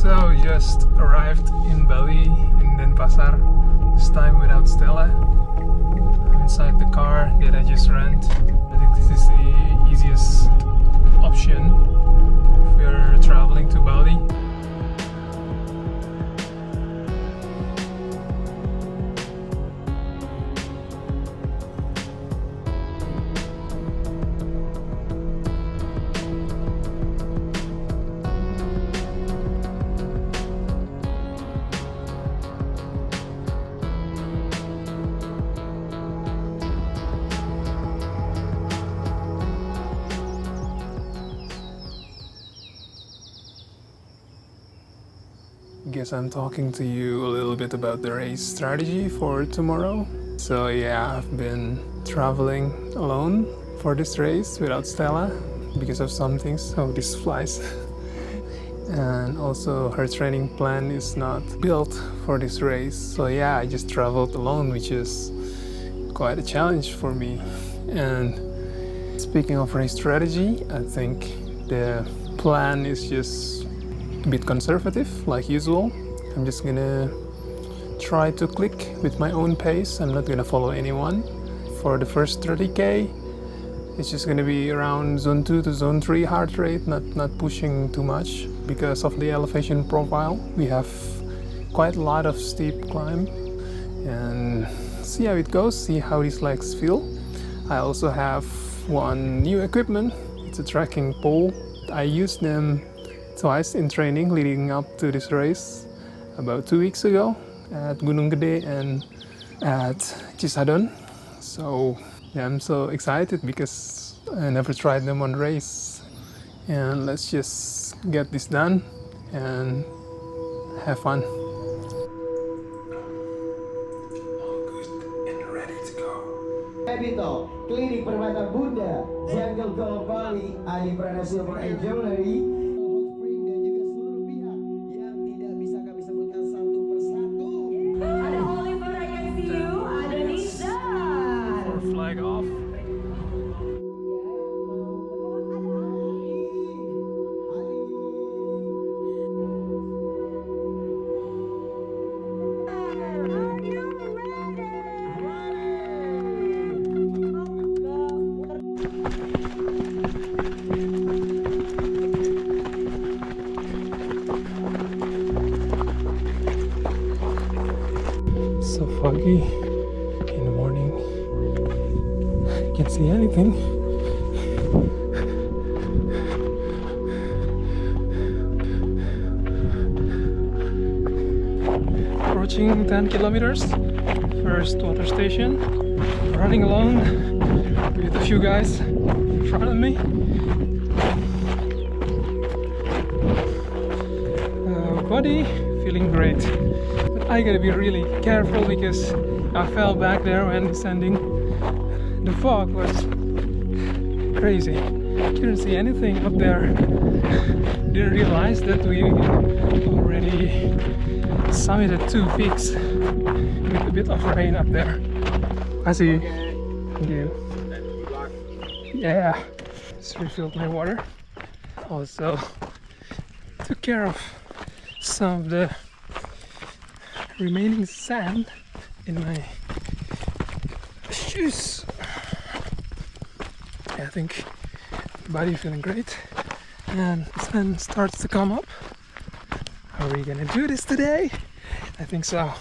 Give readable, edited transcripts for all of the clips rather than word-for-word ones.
So just arrived in Bali, in Denpasar, this time without Stella. I'm inside the car that I just rent. I think this is the easiest option if we're traveling to Bali. Guess I'm talking to you a little bit about the race strategy for tomorrow. So yeah, I've been traveling alone for this race without Stella because of some things. Oh, this flies. And also her training plan is not built for this race. So yeah, I just traveled alone, which is quite a challenge for me. And speaking of race strategy, I think the plan is just a bit conservative, like usual. I'm just gonna try to click with my own pace. I'm not gonna follow anyone. For the first 30k, it's just gonna be around zone 2 to zone 3 heart rate, not pushing too much because of the elevation profile. We have quite a lot of steep climb, and see how it goes, see how these legs feel. I also have one new equipment. It's a trekking pole. I used them twice in training leading up to this race about 2 weeks ago at Gunung Gede and at Cisadon. So yeah, I'm so excited because I never tried them on race. And let's just get this done and have fun. All good and ready to go. Habito, Klinik Permata Bunda, Jungle Golf Bali, Adi Prana Silver and Jewelry. Flag off. So foggy in the morning. Can't see anything. Approaching 10 kilometers, first water station. Running alone with a few guys in front of me. Body feeling great, but I gotta be really careful because I fell back there when descending. The fog was crazy. Couldn't see anything up there. Didn't realize that we already summited 2 peaks with a bit of rain up there. I see. Thank you. Yeah, just refilled my water. Also took care of some of the remaining sand in my shoes. I think body feeling great, and the sun starts to come up. Are we gonna do this today? I think so.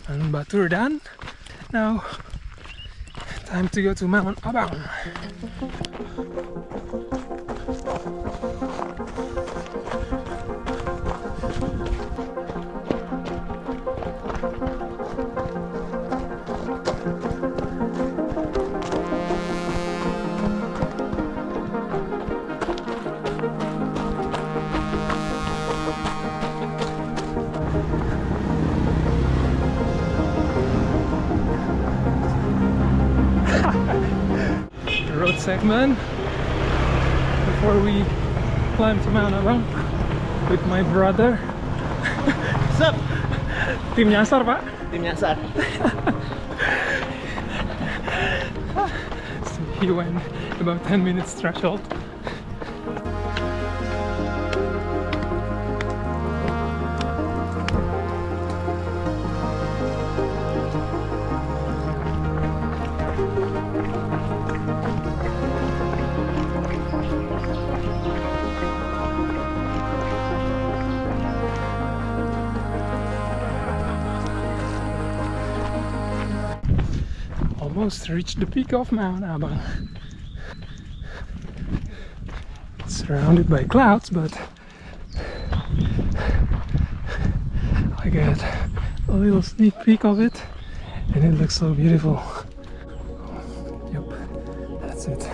And Batur done. Now time to go to Mount Abang. Road segment before we climb to Mount Abang with my brother. Sup? Tim nyasar, Pak. Tim nyasar. So he went about 10 minutes threshold. almost reached the peak of Mount Abang. It's surrounded by clouds, but I get a little sneak peek of it and it looks so beautiful. Yep, that's it.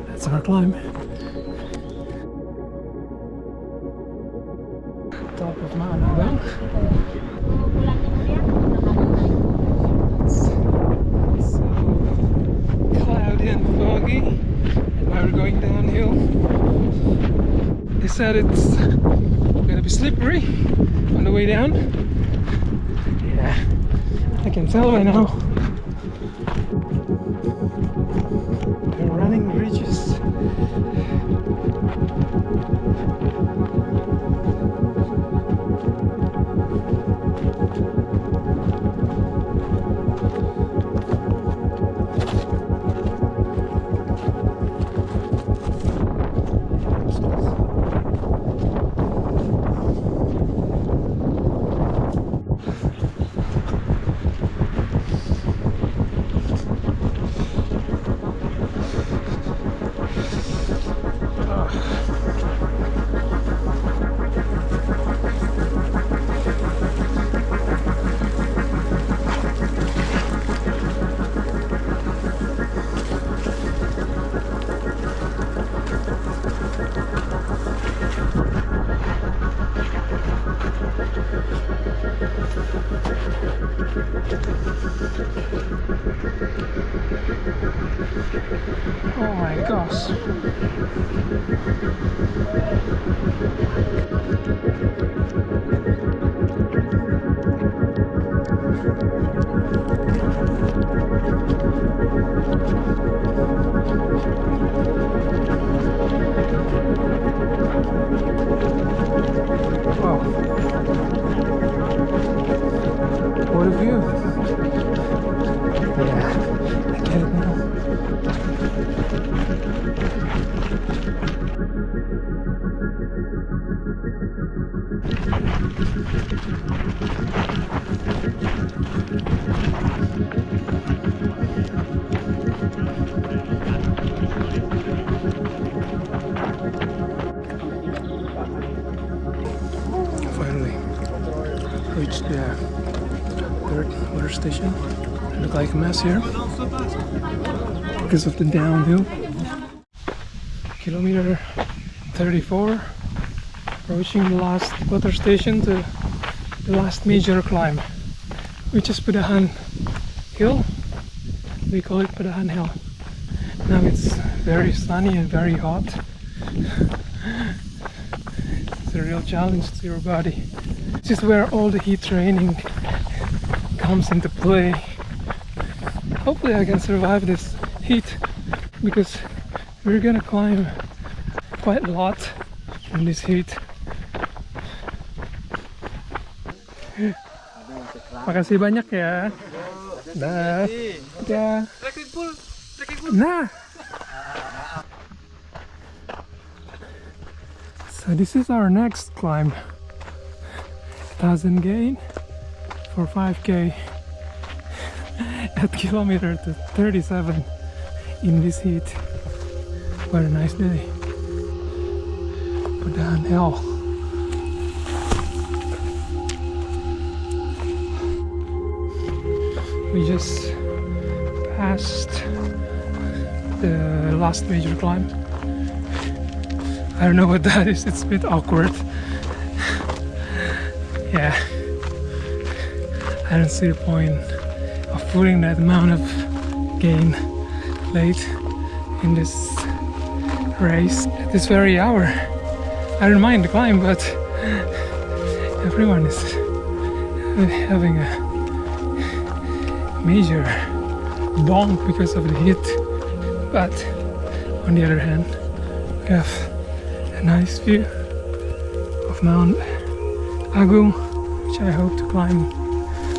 That's our climb. Top of Mount Abang. It's so cloudy and foggy, and now we're going downhill. They said it's gonna be slippery on the way down. Yeah, I can tell by now. They're running bridges. Oh my gosh. Wow. What a view. Yeah, I get it now. Finally reached the third water station. I look like a mess here because of the downhill. Kilometer 34, approaching the last water station to the last major climb, which is Pedahan Hill. We call it Pedahan Hill. Now it's very sunny and very hot. It's a real challenge to your body. This is where all the heat training comes into play. Hopefully I can survive this heat, because we're gonna climb quite a lot in this heat. Makasih banyak ya. Dah. Dah. Nah. So this is our next climb. 1000 gain for 5k at kilometer 37 in this heat. What a nice day. Pedahan Hill. We just passed the last major climb. I don't know what that is, it's a bit awkward. Yeah, I don't see the point of putting that amount of gain late in this race at this very hour. I don't mind the climb, but everyone is having a major bump because of the heat. But on the other hand, we have a nice view of Mount Agung, which I hope to climb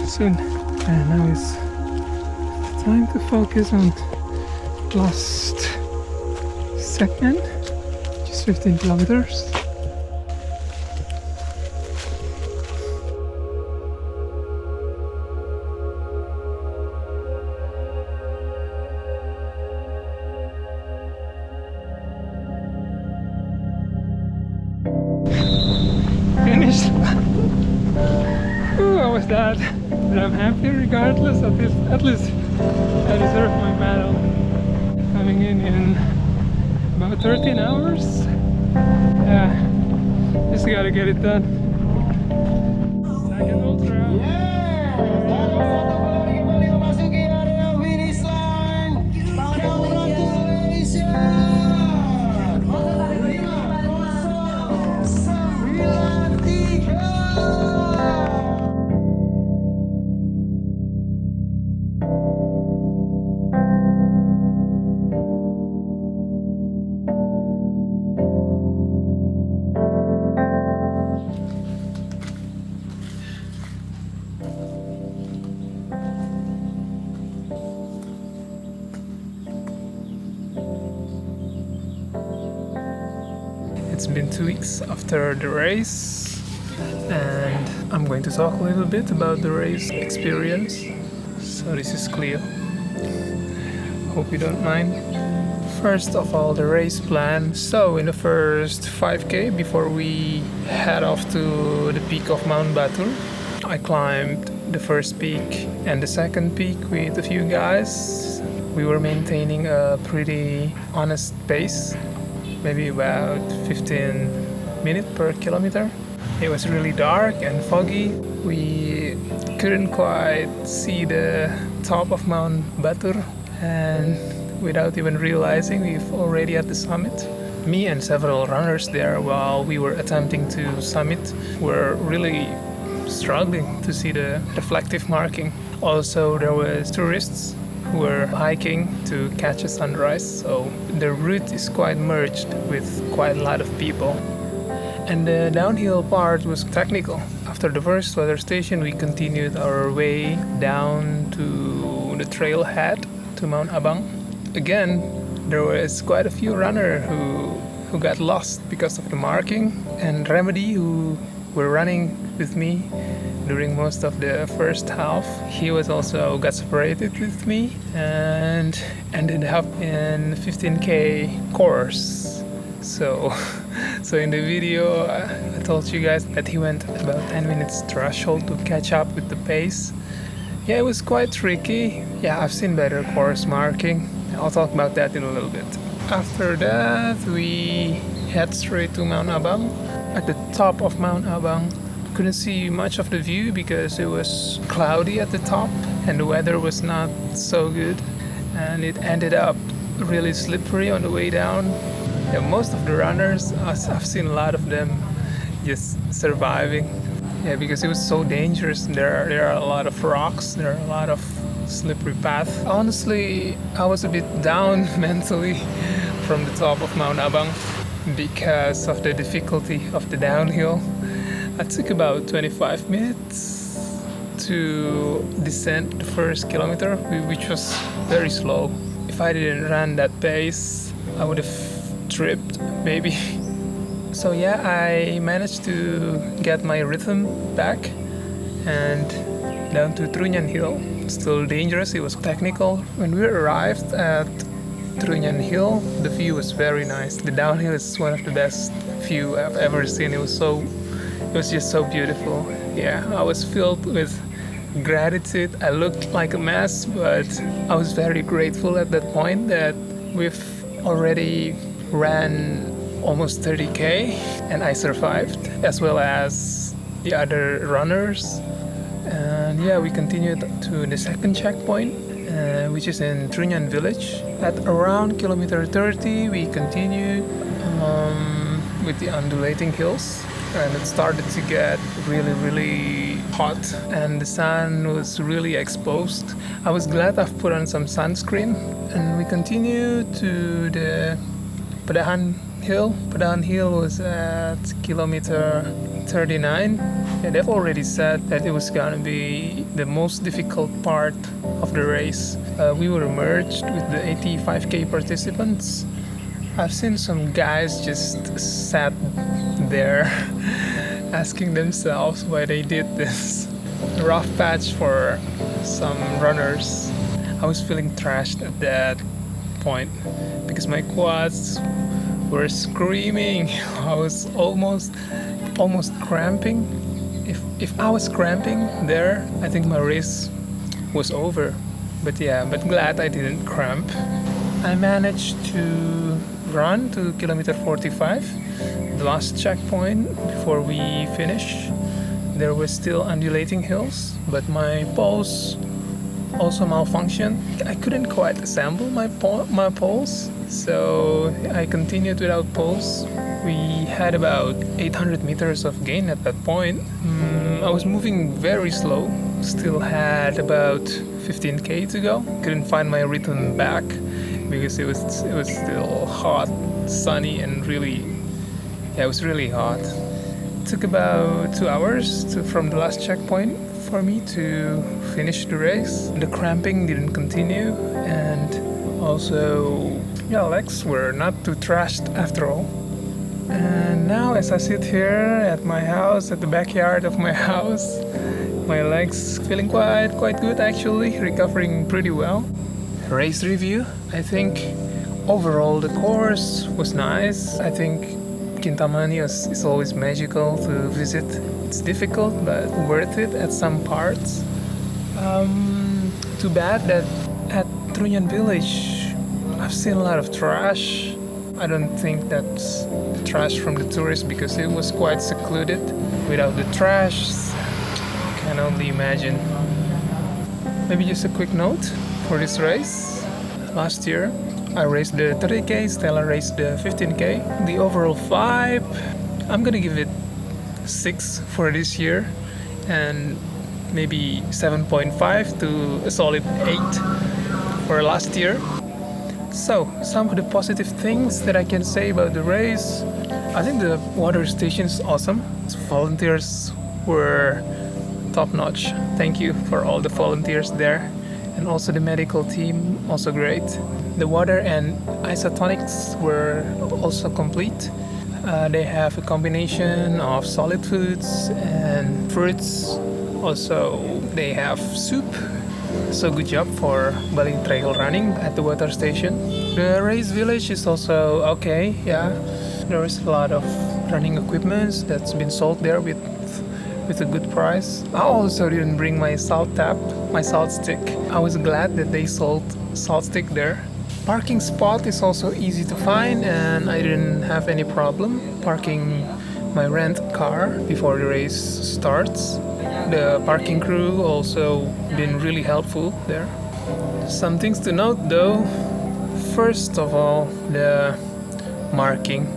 soon. And now it's time to focus on the last segment, which is 15 kilometers. hours. Ooh, how was that? But I'm happy regardless. At least I deserve my medal. Coming in about 13 hours. Yeah, just gotta get it done. Second ultra. Kembali memasuki area finish line. Congratulations. 93. It's been 2 weeks after the race, and I'm going to talk a little bit about the race experience. So this is Cleo. Hope you don't mind. First of all, the race plan. So in the first 5K before we head off to the peak of Mount Batur, I climbed the first peak and the second peak with a few guys. We were maintaining a pretty honest pace, maybe about 15 minutes per kilometer. It was really dark and foggy. We couldn't quite see the top of Mount Batur, and without even realizing, we've already at the summit. Me and several runners there, while we were attempting to summit, were really struggling to see the reflective marking. Also, there was tourists who were hiking to catch a sunrise, so the route is quite merged with quite a lot of people. And the downhill part was technical. After the first weather station, we continued our way down to the trailhead to Mount Abang. Again, there was quite a few runners who got lost because of the marking, and Remedy, who were running with me during most of the first half, he was also got separated with me and ended up in 15K course. So in the video I told you guys that he went about 10 minutes threshold to catch up with the pace. Yeah, it was quite tricky. Yeah, I've seen better course marking. I'll talk about that in a little bit. After that, we head straight to Mount Abang. At the top of Mount Abang, couldn't see much of the view because it was cloudy at the top and the weather was not so good, and it ended up really slippery on the way down. Yeah, most of the runners, I've seen a lot of them just surviving. Yeah, because it was so dangerous. There are a lot of rocks, there are a lot of slippery paths. Honestly, I was a bit down mentally from the top of Mount Abang because of the difficulty of the downhill. I took about 25 minutes to descend the first kilometer, which was very slow. If I didn't run that pace, I would have tripped, maybe. So yeah, I managed to get my rhythm back and down to Trunyan Hill. Still dangerous, it was technical. When we arrived at Trunyan Hill, the view was very nice. The downhill is one of the best view I've ever seen. It was just so beautiful. Yeah, I was filled with gratitude. I looked like a mess, but I was very grateful at that point that we've already ran almost 30K and I survived, as well as the other runners. And yeah, we continued to the second checkpoint, which is in Trunyan village. At around kilometer 30, we continued with the undulating hills, and it started to get really hot and the sun was really exposed. I was glad I've put on some sunscreen, and we continued to the Pedahan Hill. Pedahan Hill was at kilometer 39. Yeah, they've already said that it was gonna be the most difficult part of the race. We were merged with the 85K participants. I've seen some guys just sat there asking themselves why they did this. Rough patch for some runners. I was feeling trashed at that point because my quads were screaming. I was almost cramping. If I was cramping there, I think my race was over. But yeah, but glad I didn't cramp. I managed to run to kilometer 45, the last checkpoint before we finish. There were still undulating hills, but my poles also malfunctioned. I couldn't quite assemble my poles, so I continued without poles. We had about 800 meters of gain at that point. I was moving very slow, still had about 15k to go. Couldn't find my rhythm back because it was still hot, sunny, and it was really hot. It took about 2 hours from the last checkpoint for me to finish the race. The cramping didn't continue, and also legs were not too trashed after all. And now as I sit here at my house, at the backyard of my house, my legs feeling quite good actually, recovering pretty well. Race review, I think overall the course was nice. I think Kintamani is always magical to visit. It's difficult but worth it at some parts. Too bad that at Trunyan village I've seen a lot of trash. I don't think that's trash from the tourists because it was quite secluded. Without the trash, I can only imagine. Maybe just a quick note for this race. Last year I raced the 30k, Stella raced the 15k. The overall vibe, I'm gonna give it 6 for this year and maybe 7.5 to a solid 8 for last year. So, some of the positive things that I can say about the race. I think the water station is awesome. Volunteers were top notch. Thank you for all the volunteers there. And also the medical team, also great. The water and isotonics were also complete. They have a combination of solid foods and fruits. Also, they have soup. So good job for Bali trail running at the water station. The race village is also okay, yeah. There is a lot of running equipment that's been sold there with a good price. I also didn't bring my salt stick. I was glad that they sold salt stick there. Parking spot is also easy to find and I didn't have any problem parking my rent car before the race starts. The parking crew also been really helpful there. Some things to note though. First of all, the marking.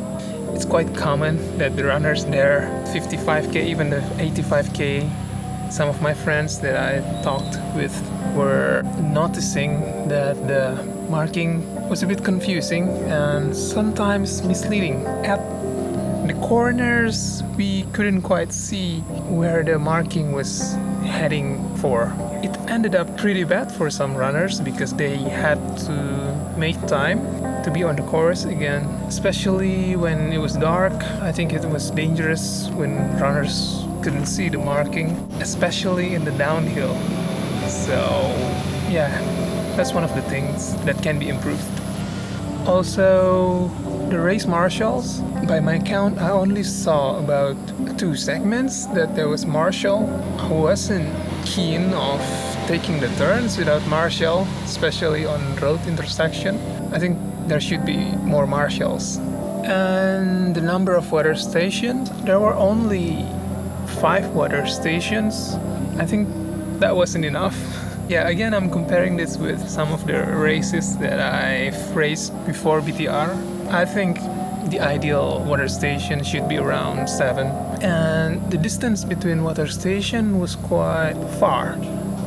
It's quite common that the runners there, 55k, even the 85k, some of my friends that I talked with were noticing that the marking was a bit confusing and sometimes misleading. At the corners, we couldn't quite see where the marking was heading for. It ended up pretty bad for some runners because they had to make time to be on the course again, especially when it was dark. I think it was dangerous when runners couldn't see the marking, especially in the downhill. So yeah, that's one of the things that can be improved. Also, the race marshals, by my count, I only saw about 2 segments that there was marshal. I wasn't keen of taking the turns without marshal, especially on road intersection. I think there should be more marshals. And the number of water stations, there were only 5 water stations. I think that wasn't enough. Yeah, again, I'm comparing this with some of the races that I've raced before BTR. I think the ideal water station should be around 7. And the distance between water station was quite far.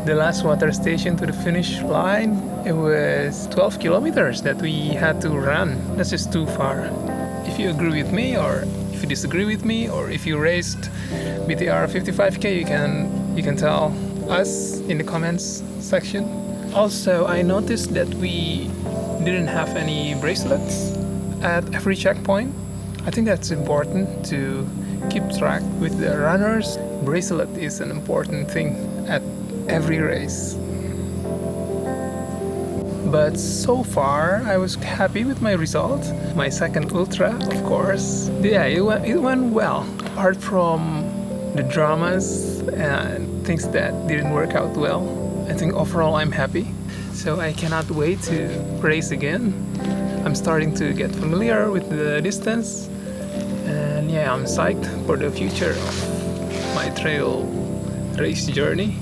The last water station to the finish line, it was 12 kilometers that we had to run. That's just too far. If you agree with me, or if you disagree with me, or if you raced BTR 55k, you can tell us in the comments section. Also, I noticed that we didn't have any bracelets at every checkpoint. I think that's important to keep track with the runners. Bracelet is an important thing at every race. But so far, I was happy with my result. My second ultra, of course. Yeah, it went well. Apart from the dramas and things that didn't work out well, I think overall I'm happy. So I cannot wait to race again. I'm starting to get familiar with the distance. And yeah, I'm psyched for the future of my trail race journey.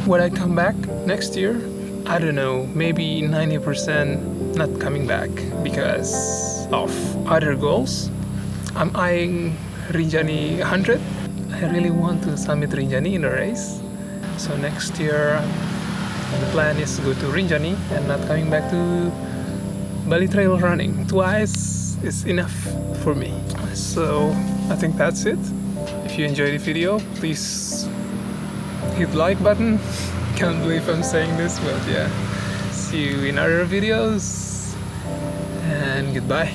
When I come back next year, I don't know, maybe 90% not coming back because of other goals. I'm eyeing Rinjani 100. I really want to summit Rinjani in a race. So next year, the plan is to go to Rinjani and not coming back to Bali trail running. Twice is enough for me. So I think that's it. If you enjoyed the video, please hit the like button. Can't believe I'm saying this, but yeah. See you in other videos and goodbye.